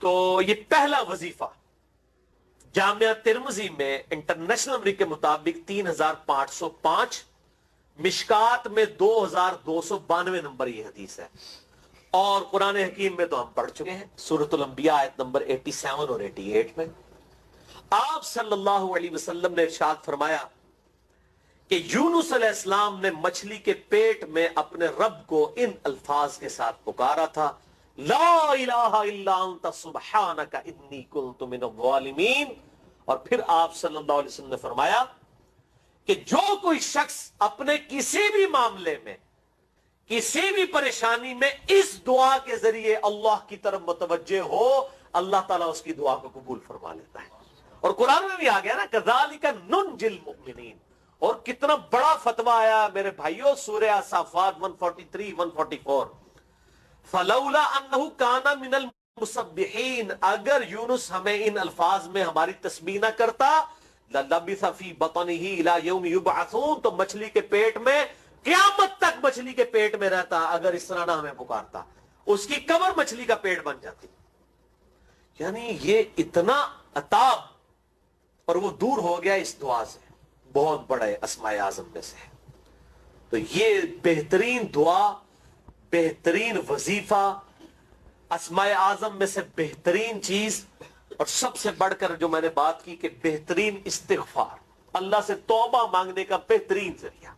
تو یہ پہلا وظیفہ جامعہ ترمذی میں انٹرنیشنل نمبر کے مطابق 3505، مشکات میں 2292 نمبر یہ حدیث ہے، اور قرآن حکیم میں تو ہم پڑھ چکے ہیں سورۃ الانبیاء آیت نمبر 87 اور 88 میں آپ صلی اللہ علیہ وسلم نے ارشاد فرمایا کہ یونس علیہ السلام نے مچھلی کے پیٹ میں اپنے رب کو ان الفاظ کے ساتھ پکارا تھا، لا الہ الا انت سبحانک انی کنت من الظالمین، اور پھر آپ صلی اللہ علیہ وسلم نے فرمایا کہ جو کوئی شخص اپنے کسی بھی معاملے میں، کسی بھی پریشانی میں اس دعا کے ذریعے اللہ کی طرف متوجہ ہو، اللہ تعالیٰ اس کی دعا کو قبول فرما لیتا ہے۔ اور قرآن میں بھی آ گیا نا کذالک ننجی المؤمنین، اور کتنا بڑا فتویٰ آیا میرے بھائیوں سورہ الصافات 143 144، فلولا انہ کان من المسبحین، اگر یونس ہمیں ان الفاظ میں ہماری تسبیح نہ کرتا، للبث فی بطنہ الی یوم یبعثون، تو مچھلی کے پیٹ میں قیامت تک مچھلی کے پیٹ میں رہتا اگر اس طرح نہ ہمیں پکارتا، اس کی قبر مچھلی کا پیٹ بن جاتی۔ یعنی یہ اتنا عطاب، اور وہ دور ہو گیا اس دعا سے، بہت بڑے اسماء اعظم میں سے ہے۔ تو یہ بہترین دعا، بہترین وظیفہ، اسماء اعظم میں سے بہترین چیز، اور سب سے بڑھ کر جو میں نے بات کی کہ بہترین استغفار، اللہ سے توبہ مانگنے کا بہترین ذریعہ۔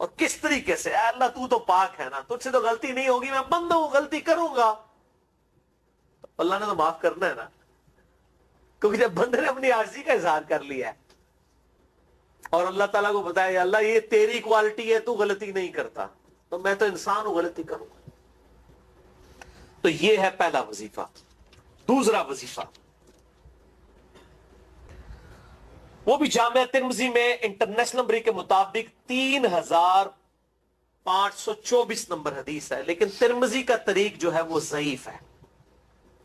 اور کس طریقے سے؟ اے اللہ تو تو پاک ہے نا، تجھ سے تو غلطی نہیں ہوگی، میں بندہ ہوں غلطی کروں گا، اللہ نے تو معاف کرنا ہے نا، کیونکہ جب بندے نے اپنی عاجزی کا اظہار کر لیا ہے اور اللہ تعالیٰ کو بتایا اللہ یہ تیری کوالٹی ہے، تو غلطی نہیں کرتا، تو میں تو انسان ہوں غلطی کروں گا۔ تو یہ ہے پہلا وظیفہ۔ دوسرا وظیفہ وہ بھی جامعہ ترمذی میں انٹرنیشنل نمبر کے مطابق 3524 نمبر حدیث ہے، لیکن ترمذی کا طریق جو ہے وہ ضعیف ہے۔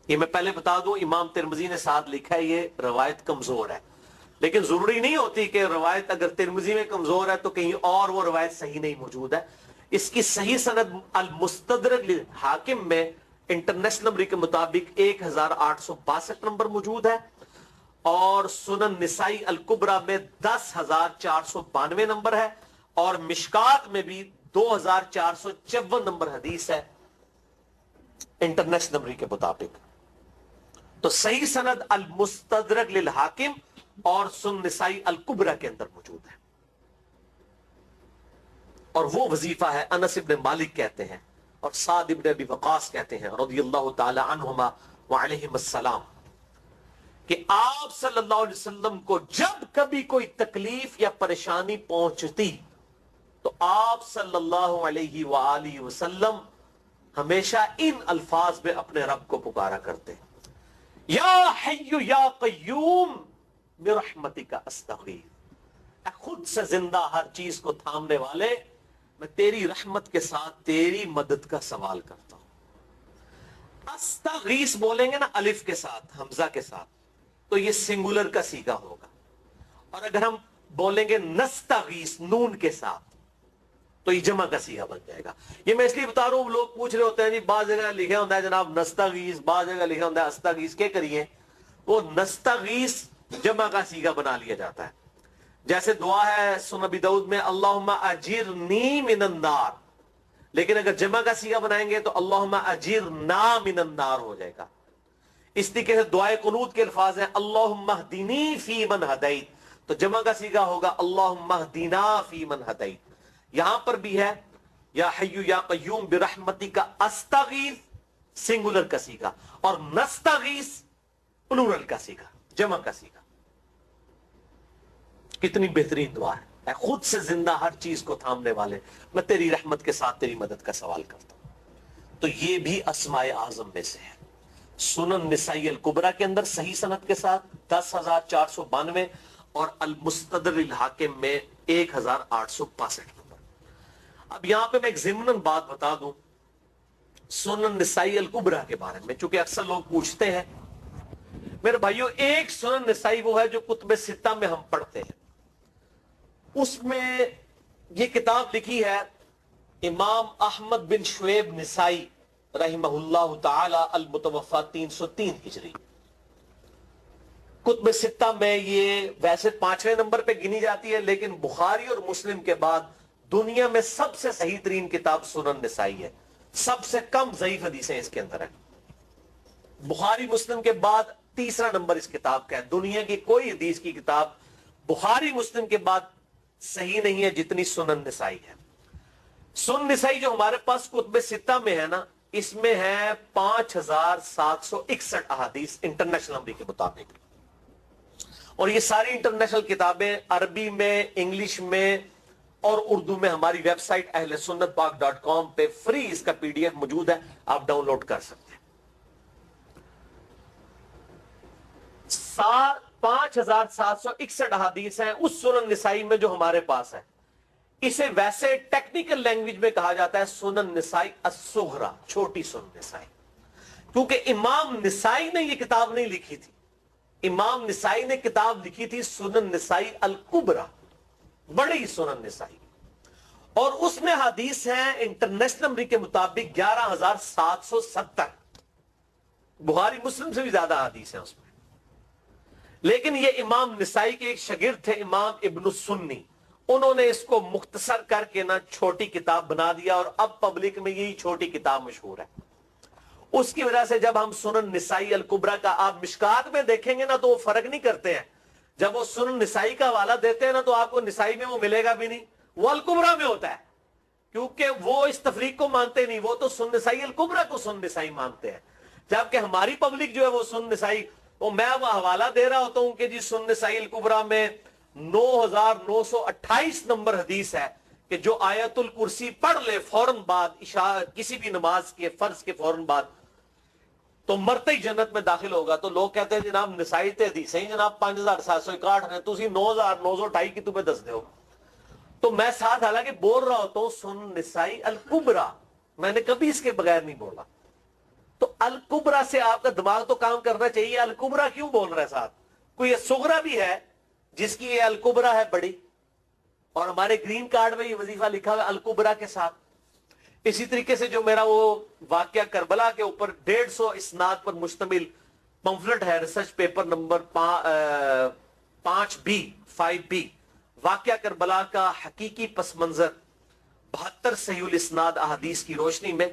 یہ میں پہلے بتا دوں، امام ترمذی نے ساتھ لکھا ہے یہ روایت کمزور ہے، لیکن ضروری نہیں ہوتی کہ روایت اگر ترمذی میں کمزور ہے تو کہیں اور وہ روایت صحیح نہیں موجود ہے۔ اس کی صحیح سند المستدرک للحاکم میں انٹرنیشنل نمبر کے مطابق 1862 نمبر موجود ہے، اور سنن نسائی الکبریٰ میں 10492 نمبر ہے، اور مشکات میں بھی 2454 نمبر حدیث ہے انٹرنیشنل نمبر کے مطابق۔ تو صحیح سند المستدرک للحاکم اور سنن نسائی الکبریٰ کے اندر موجود ہے، اور وہ وظیفہ ہے انس ابن مالک کہتے ہیں اور سعد ابن ابی وقاص کہتے ہیں رضی اللہ تعالی عنہما وعلیہم السلام، کہ آپ صلی اللہ علیہ وسلم کو جب کبھی کوئی تکلیف یا پریشانی پہنچتی تو آپ صلی اللہ علیہ وآلہ وسلم ہمیشہ ان الفاظ میں اپنے رب کو پکارا کرتے، یا حی یا قیوم برحمتک استغیث، اے خود سے زندہ ہر چیز کو تھامنے والے، میں تیری رحمت کے ساتھ تیری مدد کا سوال کرتا ہوں۔ استغیث بولیں گے نا الف کے ساتھ، حمزہ کے ساتھ، تو یہ سنگولر کا صیغہ ہوگا، اور اگر ہم بولیں گے نستغیث نون کے ساتھ تو یہ جمع کا صیغہ بن جائے گا۔ یہ میں اس لیے بتا رہا ہوں، لوگ پوچھ رہے ہوتے ہیں جی بعض جگہ لکھے ہوتا ہے جناب نستغیث، بعض جگہ لکھے ہوتا ہے استغیث، کیا کریے؟ وہ نستغیث جمع کا صیغہ بنا لیا جاتا ہے، جیسے دعا ہے سنن ابی داؤد میں اللہم اجرنی من النار، لیکن اگر جمع کا صیغہ بنائیں گے تو اللہم اجرنا من النار ہو جائے گا۔ اس طریقے سے دعائے قنوت کے الفاظ ہیں اللہم اہدنی فی من ہدیت، تو جمع کا صیغہ ہوگا اللہم اہدنا فی من ہدیت۔ یہاں پر بھی ہے یا حی یا قیوم برحمتک استغیث سنگولر کا صیغہ، اور نستغیث پلورل کا صیغہ، جمع کا صیغہ۔ کتنی بہترین دعا ہے، اے خود سے زندہ ہر چیز کو تھامنے والے، میں تیری رحمت کے ساتھ تیری مدد کا سوال کرتا ہوں۔ تو یہ بھی اسماء اعظم میں سے ہے۔ سنن نسائی الکبریٰ کے اندر صحیح سند کے ساتھ 10492 اور المستدرک للحاکم میں 1862 نمبر۔ اب یہاں پہ میں ایک ضمناً بات بتا دوں سنن نسائی الکبریٰ کے بارے میں، چونکہ اکثر لوگ پوچھتے ہیں۔ میرے بھائیوں، ایک سنن نسائی وہ ہے جو کتب ستہ میں ہم پڑھتے ہیں، اس میں یہ کتاب لکھی ہے امام احمد بن شعیب نسائی رحمہ اللہ تعالی المتوفا 303 ہجری. کتب ستہ میں یہ ویسے 5ویں نمبر پہ گنی جاتی ہے، لیکن بخاری اور مسلم کے بعد دنیا میں سب سے صحیح ترین کتاب سنن نسائی ہے. سب سے کم ضعیف حدیثیں اس کے اندر ہیں. بخاری مسلم کے بعد تیسرا نمبر اس کتاب کا ہے. دنیا کی کوئی حدیث کی کتاب بخاری مسلم کے بعد صحیح نہیں ہے جتنی سنن نسائی ہے. سنن نسائی جو ہمارے پاس کتب ستہ میں ہے نا، اس میں ہے 5761 احادیث انٹرنیشنل نمبر کے مطابق. اور یہ ساری انٹرنیشنل کتابیں عربی میں، انگلش میں اور اردو میں ہماری ویب سائٹ اہل سنت پاک.com پہ فری اس کا PDF موجود ہے، آپ ڈاؤن لوڈ کر سکتے ہیں. 5761 احادیث ہیں اس سنن نسائی میں جو ہمارے پاس ہے. اسے ویسے ٹیکنیکل لینگویج میں کہا جاتا ہے سنن نسائی الصغرا، چھوٹی سنن نسائی، کیونکہ امام نسائی نے یہ کتاب نہیں لکھی تھی. امام نسائی نے کتاب لکھی تھی سنن نسائی الکبرا، بڑی سنن نسائی، اور اس میں حدیث ہیں انٹرنیشنل نمبر کے مطابق 11770. بخاری مسلم سے بھی زیادہ حدیث ہیں اس میں. لیکن یہ امام نسائی کے ایک شاگرد تھے امام ابن السنی، انہوں نے اس کو مختصر کر کے نا چھوٹی کتاب بنا دیا، اور اب پبلک میں یہی چھوٹی کتاب مشہور ہے. اس کی وجہ سے جب ہم سنن نسائی الکبرا کا آپ مشکات میں دیکھیں گے نا تو وہ فرق نہیں کرتے ہیں. جب وہ سنن نسائی کا حوالہ دیتے ہیں نا تو آپ کو نسائی میں وہ ملے گا بھی نہیں، وہ الکبرا میں ہوتا ہے، کیونکہ وہ اس تفریق کو مانتے نہیں. وہ تو سنن نسائی الکبرا کو سنن نسائی مانتے ہیں، جبکہ ہماری پبلک جو ہے وہ سنن نسائی، وہ میں وہ حوالہ دے رہا ہوتا ہوں کہ جی سنن نسائی الکبرا میں 9928 نمبر حدیث ہے کہ جو آیت الکرسی پڑھ لے فوراً بعد عشاء کسی بھی نماز کے فرض کے فوراً بعد تو مرتے ہی جنت میں داخل ہوگا. تو لوگ کہتے ہیں جناب نسائی تے حدیث ہیں جناب 5761 ہیں، تسی 9928 کی تمہیں دس دو. تو میں ساتھ حالانکہ بول رہا ہوتا ہوں سنن نسائی الکبرا، میں نے کبھی اس کے بغیر نہیں بولا. تو الکبرا سے آپ کا دماغ تو کام کرنا چاہیے، الکبرا کیوں بول رہا ہے ساتھ؟ کوئی یہ سغرا بھی ہے جس کی یہ الکبرا ہے بڑی، اور ہمارے گرین کارڈ میں یہ وظیفہ لکھا ہوا ہے الکبرا کے ساتھ. اسی طریقے سے جو میرا وہ واقعہ کربلا کے اوپر 150 اسناد پر مشتمل پمفلٹ ہے، ریسرچ پیپر نمبر 5B واقعہ کربلا کا حقیقی پس منظر 72 صحیح الاسناد احادیث کی روشنی میں.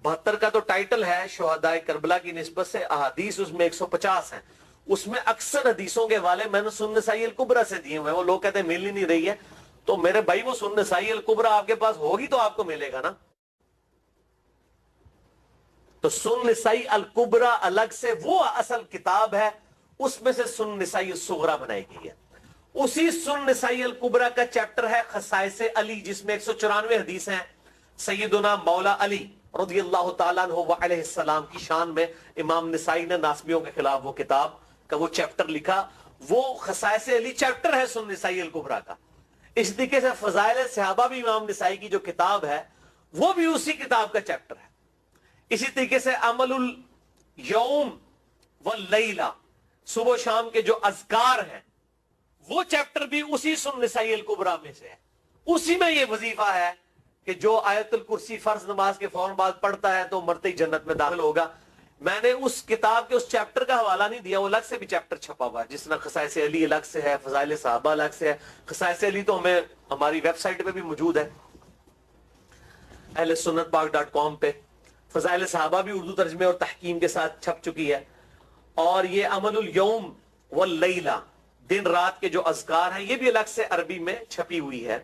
72 کا تو ٹائٹل ہے شہداء کربلا کی نسبت سے، احادیث اس میں 150 ہیں. اس میں اکثر حدیثوں کے حوالے میں نے سنن نسائی الکبرا سے دیے ہوئے ہیں. وہ لوگ کہتے ہیں مل ہی نہیں رہی ہے، تو میرے بھائی وہ سنن نسائی الکبرا آپ کے پاس ہوگی تو آپ کو ملے گا نا. تو سنن نسائی الکبرا الگ سے وہ اصل کتاب ہے، اس میں سے سنن نسائی الصغرا بنائی گئی ہے. اسی سنن نسائی الکبرا کا چیپٹر ہے خصائص علی، جس میں 194 حدیث ہیں سیدنا مولا علی رضی اللہ تعالیٰ عنہ و علیہ السلام کی شان میں. امام نسائی نے ناسبیوں کے خلاف وہ کتاب کا وہ چیپٹر لکھا، وہ خصائص علی چیپٹر ہے سنن نسائی الکبرا کا. اس طریقے سے فضائل صحابہ بھی امام نسائی کی جو کتاب ہے وہ بھی اسی کتاب کا چیپٹر ہے. اسی طریقے سے عمل الیوم واللیلہ، صبح و شام کے جو اذکار ہیں وہ چیپٹر بھی اسی سنن نسائی الکبرا میں سے ہے. اسی میں یہ وظیفہ ہے کہ جو آیت الکرسی فرض نماز کے فوراً بعد پڑھتا ہے تو مرتے ہی جنت میں داخل ہوگا. میں نے اس کتاب کے اس چیپٹر کا حوالہ نہیں دیا، وہ الگ سے بھی چیپٹر چھپا ہوا ہے، جس طرح خصائص علی الگ سے ہے، فضائل صحابہ الگ سے ہے. خصائص علی تو ہمیں ہماری ویب سائٹ پہ بھی موجود ہے اہل سنت پاک.com پہ. فضائل صحابہ بھی اردو ترجمے اور تحکیم کے ساتھ چھپ چکی ہے. اور یہ عمل الیوم واللیلہ، دن رات کے جو اذکار ہیں، یہ بھی الگ سے عربی میں چھپی ہوئی ہے.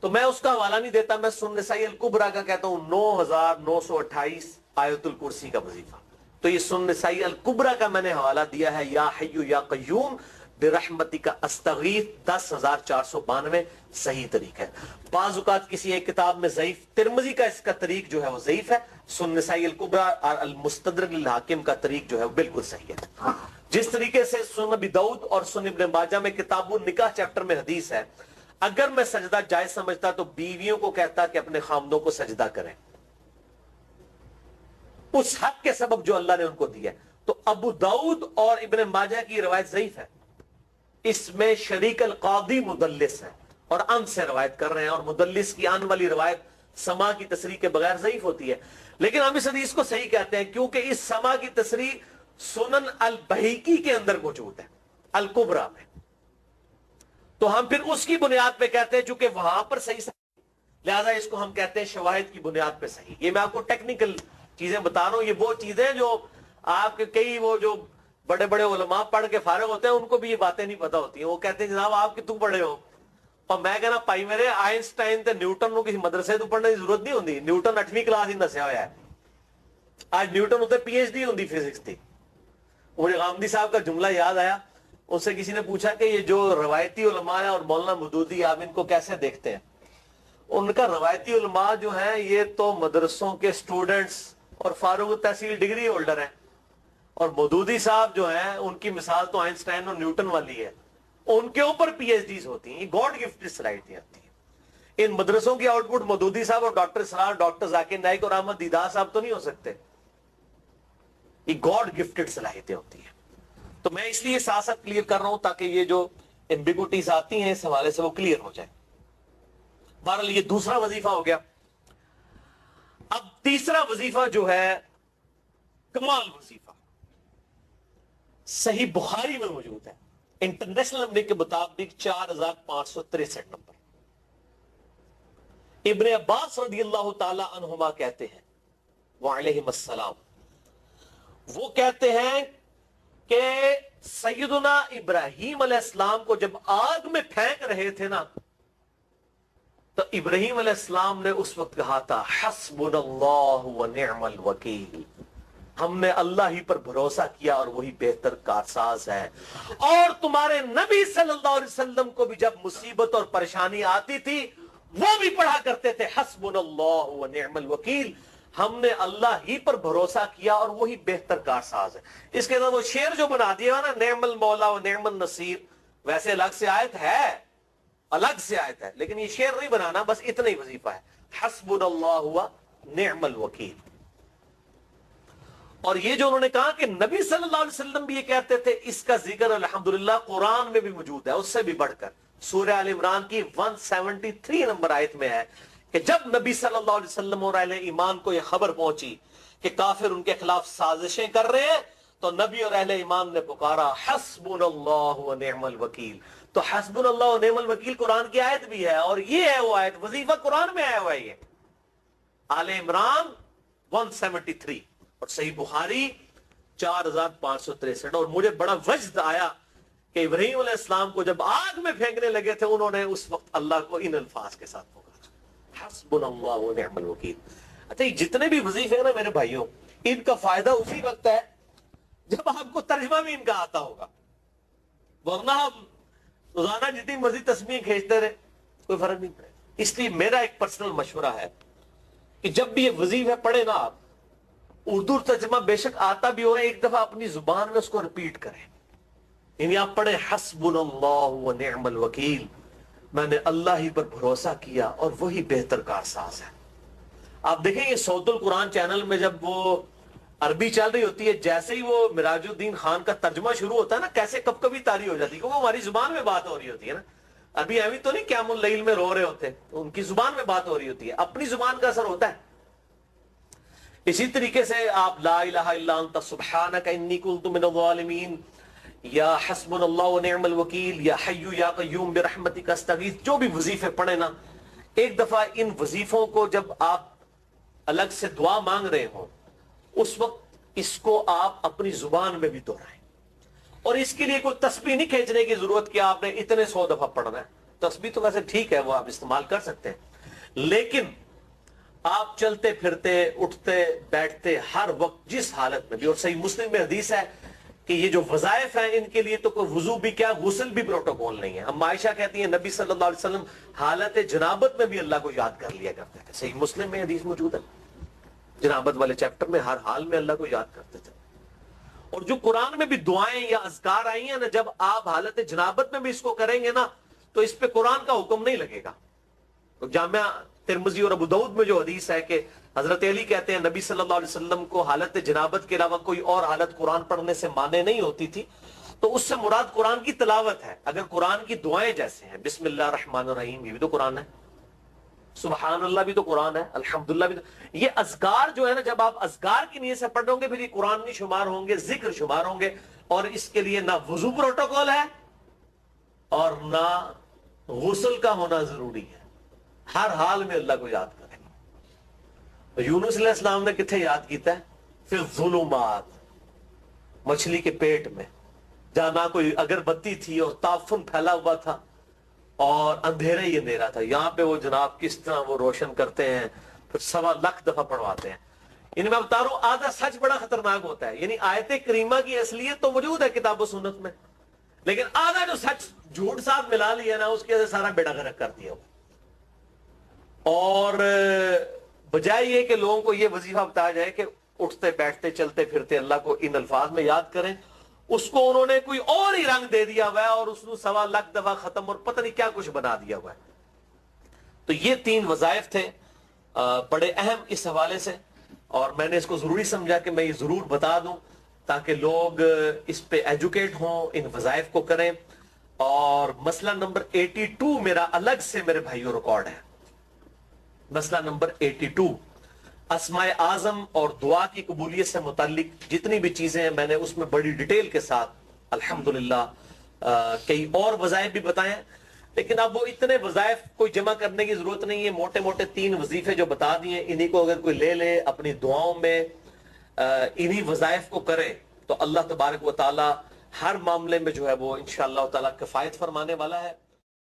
تو میں اس کا حوالہ نہیں دیتا، میں سنن نسائی الکبرا کا کہتا ہوں 9928 آیت الکرسی کا وظیفہ. تو یہ سنن نسائی الکبرا کا میں نے حوالہ دیا ہے، یا حی یا قیوم برحمتک استغیث 10492 صحیح طریق ہے. بعض اوقات کسی ایک کتاب میں ضعیف، ترمذی کا اس کا طریق جو ہے وہ ضعیف ہے، سنن نسائی الکبرا اور المستدرک للحاکم کا طریق جو ہے وہ بالکل صحیح ہے. جس طریقے سے سنن ابی داؤد اور سنن ابن ماجہ میں کتاب النکاح چیپٹر میں حدیث ہے، اگر میں سجدہ جائز سمجھتا تو بیویوں کو کہتا کہ اپنے خامدوں کو سجدہ کریں اس حق کے سبب جو اللہ نے ان کو دیا. تو ابو داؤد اور ابن ماجہ کی روایت ضعیف ہے، اس میں شریک القاضی مدلس ہے اور ان سے روایت کر رہے ہیں، اور مدلس کی ان والی روایت سما کی تصریح کے بغیر ضعیف ہوتی ہے. لیکن ہم اس حدیث کو صحیح کہتے ہیں کیونکہ اس سما کی تصریح سنن البہیقی کے اندر موجود ہے، الکبریٰ میں، تو ہم پھر اس کی بنیاد پہ کہتے ہیں چونکہ وہاں پر صحیح، لہذا اس کو ہم کہتے ہیں شواہد کی بنیاد پہ صحیح۔ یہ میں آپ کو ٹیکنیکل چیزیں بتا رہا ہوں، یہ وہ چیزیں جو آپ کے کئی وہ جو بڑے بڑے علماء پڑھ کے فارغ ہوتے ہیں ان کو بھی یہ باتیں نہیں پتا ہوتی ہیں، وہ کہتے ہیں جناب آپ کتوں پڑھے ہو، اور میں کہنا پائی میرے آئنسٹائن تے نیوٹن کو کسی مدرسے تو پڑھنے کی ضرورت نہیں ہوتی، نیوٹن 8ویں کلاس ہی دسیا ہوا ہے، آج نیوٹن ہوتے پی ایچ ڈی ہوتی فزکس تھی۔ مجھے غامدی صاحب کا جملہ یاد آیا، ان سے کسی نے پوچھا کہ یہ جو روایتی علماء ہیں اور مولانا مودودی آپ ان کو کیسے دیکھتے ہیں؟ ان کا روایتی علماء جو ہیں یہ تو مدرسوں کے سٹوڈنٹس اور فارغ التحصیل ڈگری ہولڈر ہیں، اور مودودی صاحب جو ہیں ان کی مثال تو آئنسٹائن اور نیوٹن والی ہے، ان کے اوپر پی ایچ ڈیز ہوتی ہیں، یہ گاڈ گفٹڈ صلاحیتیں ہوتی ہیں۔ ان مدرسوں کی آؤٹ پٹ مودودی صاحب اور ڈاکٹر اسرار، ڈاکٹر ذاکر نائک اور احمد دیدار صاحب تو نہیں ہو سکتے، یہ گاڈ گفٹڈ صلاحیتیں ہوتی ہیں۔ تو میں اس لیے ساتھ ساتھ کلیئر کر رہا ہوں تاکہ یہ جو ایمبیگوٹیز آتی ہیں اس حوالے سے وہ کلیئر ہو جائے۔ بہرحال یہ دوسرا وظیفہ ہو گیا۔ اب تیسرا وظیفہ جو ہے کمال وظیفہ، صحیح بخاری میں موجود ہے، انٹرنیشنل نمبر کے مطابق 4563 نمبر۔ ابن عباس رضی اللہ تعالی عنہما کہتے ہیں وعلیہم السلام، وہ کہتے ہیں کہ سیدنا ابراہیم علیہ السلام کو جب آگ میں پھینک رہے تھے نا، تو ابراہیم علیہ السلام نے اس وقت کہا تھا حسبنا اللہ ونعم الوکیل، ہم نے اللہ ہی پر بھروسہ کیا اور وہی بہتر کارساز ہے۔ اور تمہارے نبی صلی اللہ علیہ وسلم کو بھی جب مصیبت اور پریشانی آتی تھی وہ بھی پڑھا کرتے تھے حسبنا اللہ ونعم الوکیل، ہم نے اللہ ہی پر بھروسہ کیا اور وہی بہتر کارساز ہے۔ اس کے بعد وہ شعر جو بنا دیا نا، نعم المولا و نعم النصیر، ویسے الگ سے آیت ہے، الگ سے آیت ہے، لیکن یہ شعر نہیں بنانا، بس اتنا ہی وظیفہ ہے، حسبنا اللہ و نعم الوکیل۔ اور یہ جو انہوں نے کہا کہ نبی صلی اللہ علیہ وسلم بھی یہ کہتے تھے، اس کا ذکر الحمدللہ قرآن میں بھی موجود ہے، اس سے بھی بڑھ کر سورہ آل عمران کی 173 نمبر آیت میں ہے کہ جب نبی صلی اللہ علیہ وسلم اور اہل ایمان کو یہ خبر پہنچی کہ کافر ان کے خلاف سازشیں کر رہے ہیں، تو نبی اور اہل ایمان نے پکارا حسبنا اللہ و نعم الوکیل۔ تو حسبنا اللہ و نعم الوکیل قرآن کی آیت بھی ہے، اور یہ ہے وہ آیت، وظیفہ قرآن میں آیا ہوا ہے، یہ آل عمران 173 اور صحیح بخاری 4563۔ اور مجھے بڑا وجد آیا کہ ابراہیم علیہ السلام کو جب آگ میں پھینکنے لگے تھے انہوں نے اس وقت اللہ کو ان الفاظ کے ساتھ پکارا حسبنا اللہ و نعم الوکیل۔ اچھا یہ جتنے بھی وظیفے ہیں نا میرے بھائیوں، ان کا فائدہ اسی وقت ہے جب آپ کو ترجمہ بھی ان کا آتا ہوگا، ورنہ ہم روزانہ جتنی مرضی تسبیح کھینچتے رہے کوئی فرق نہیں پڑے۔ اس لیے میرا ایک پرسنل مشورہ ہے کہ جب بھی یہ وظیفے پڑھے نا آپ، اردو ترجمہ بے شک آتا بھی ہو، ایک دفعہ اپنی زبان میں اس کو ریپیٹ کریں، یعنی آپ پڑھیں حسبنا اللہ و نعم الوکیل، میں نے اللہ ہی پر بھروسہ کیا اور وہی بہتر کارساز ہے۔ آپ دیکھیں یہ صوت القرآن چینل میں جب وہ عربی چل رہی ہوتی ہے، جیسے ہی وہ مراج الدین خان کا ترجمہ شروع ہوتا ہے نا، کیسے کب کبھی تاری ہو جاتی ہے، کیونکہ وہ ہماری زبان میں بات ہو رہی ہوتی ہے نا، ابھی ایویں تو نہیں قیام اللیل میں رو رہے ہوتے، ان کی زبان میں بات ہو رہی ہوتی ہے، اپنی زبان کا اثر ہوتا ہے۔ اسی طریقے سے آپ لا الہ الا انت سبحانک انی کنت من الظالمین، یا حسبنا اللہ و نعم الوکیل، یا حی یا قیوم برحمتک استغیث، جو بھی وظیفے پڑھیں نا، ایک دفعہ ان وظیفوں کو جب آپ الگ سے دعا مانگ رہے ہوں اس وقت اس کو آپ اپنی زبان میں بھی دہرائیں، اور اس کے لیے کوئی تسبیح نہیں کھینچنے کی ضرورت کہ آپ نے اتنے 100 دفعہ پڑھنا ہے۔ تسبیح تو ویسے ٹھیک ہے، وہ آپ استعمال کر سکتے ہیں، لیکن آپ چلتے پھرتے اٹھتے بیٹھتے ہر وقت جس حالت میں بھی، اور صحیح مسلم میں حدیث ہے کہ یہ جو وظائف ہیں ان کے لیے تو کوئی وضو بھی کیا، غسل بھی پروٹوکول نہیں ہے۔ ہم عائشہ کہتی ہیں نبی صلی اللہ علیہ وسلم حالت جنابت میں بھی اللہ کو یاد کر لیا کرتے تھے، صحیح مسلم میں حدیث موجود ہے، جنابت والے چیپٹر میں ہر حال میں اللہ کو یاد کرتے تھے۔ اور جو قرآن میں بھی دعائیں یا اذکار آئی ہیں نا، جب آپ حالت جنابت میں بھی اس کو کریں گے نا تو اس پہ قرآن کا حکم نہیں لگے گا۔ جامعہ ترمذی اور ابو داؤد میں جو حدیث ہے کہ حضرت علی کہتے ہیں نبی صلی اللہ علیہ وسلم کو حالت جنابت کے علاوہ کوئی اور حالت قرآن پڑھنے سے مانے نہیں ہوتی تھی، تو اس سے مراد قرآن کی تلاوت ہے۔ اگر قرآن کی دعائیں جیسے ہیں بسم اللہ الرحمن الرحیم، یہ بھی تو قرآن ہے، سبحان اللہ بھی تو قرآن ہے، الحمدللہ بھی تو. یہ اذکار جو ہے نا، جب آپ اذکار کی نیت سے پڑھ رہے ہوں گے پھر یہ قرآن نہیں شمار ہوں گے، ذکر شمار ہوں گے. اور اس کے لیے نہ وضو پروٹوکول ہے اور نہ غسل کا ہونا ضروری ہے. ہر حال میں اللہ کو یاد کریں. یونس علیہ السلام نے کتنے یاد کیتا ہے؟ فی الظلمات، مچھلی کے پیٹ میں، جہاں نہ کوئی اگر بتی تھی اور تعفن پھیلا ہوا تھا اور اندھیرا ہی اندھیرا تھا. یہاں پہ وہ جناب کس طرح وہ روشن کرتے ہیں، پھر 1.25 دفعہ پڑھواتے ہیں. یعنی میں بتا رہا ہوں آدھا سچ بڑا خطرناک ہوتا ہے. یعنی آیت کریمہ کی اصلیت تو موجود ہے کتاب و سنت میں، لیکن آدھا جو سچ جھوٹ ساتھ ملا لیا نا، اس کے وجہ سے سارا بیڑا غرق کر دیا. اور بجائے یہ کہ لوگوں کو یہ وظیفہ بتایا جائے کہ اٹھتے بیٹھتے چلتے پھرتے اللہ کو ان الفاظ میں یاد کریں، اس کو انہوں نے کوئی اور ہی رنگ دے دیا ہوا ہے اور اس کو 1.25 دفعہ ختم اور پتہ نہیں کیا کچھ بنا دیا ہوا ہے. تو یہ 3 وظائف تھے بڑے اہم اس حوالے سے، اور میں نے اس کو ضروری سمجھا کہ میں یہ ضرور بتا دوں تاکہ لوگ اس پہ ایجوکیٹ ہوں، ان وظائف کو کریں. اور مسئلہ نمبر 82 میرا الگ سے میرے بھائیوں ریکارڈ ہے. مسئلہ نمبر 82 اسماء اعظم اور دعا کی قبولیت سے متعلق جتنی بھی چیزیں ہیں میں نے اس میں بڑی ڈیٹیل کے ساتھ الحمدللہ کئی اور وظائف بھی بتائے ہیں. لیکن اب وہ اتنے وظائف کوئی جمع کرنے کی ضرورت نہیں ہے. موٹے موٹے 3 وظیفے جو بتا دیے، انہی کو اگر کوئی لے لے اپنی دعاؤں میں انہی وظائف کو کرے تو اللہ تبارک و تعالی ہر معاملے میں جو ہے وہ انشاءاللہ تعالی کفایت فرمانے والا ہے.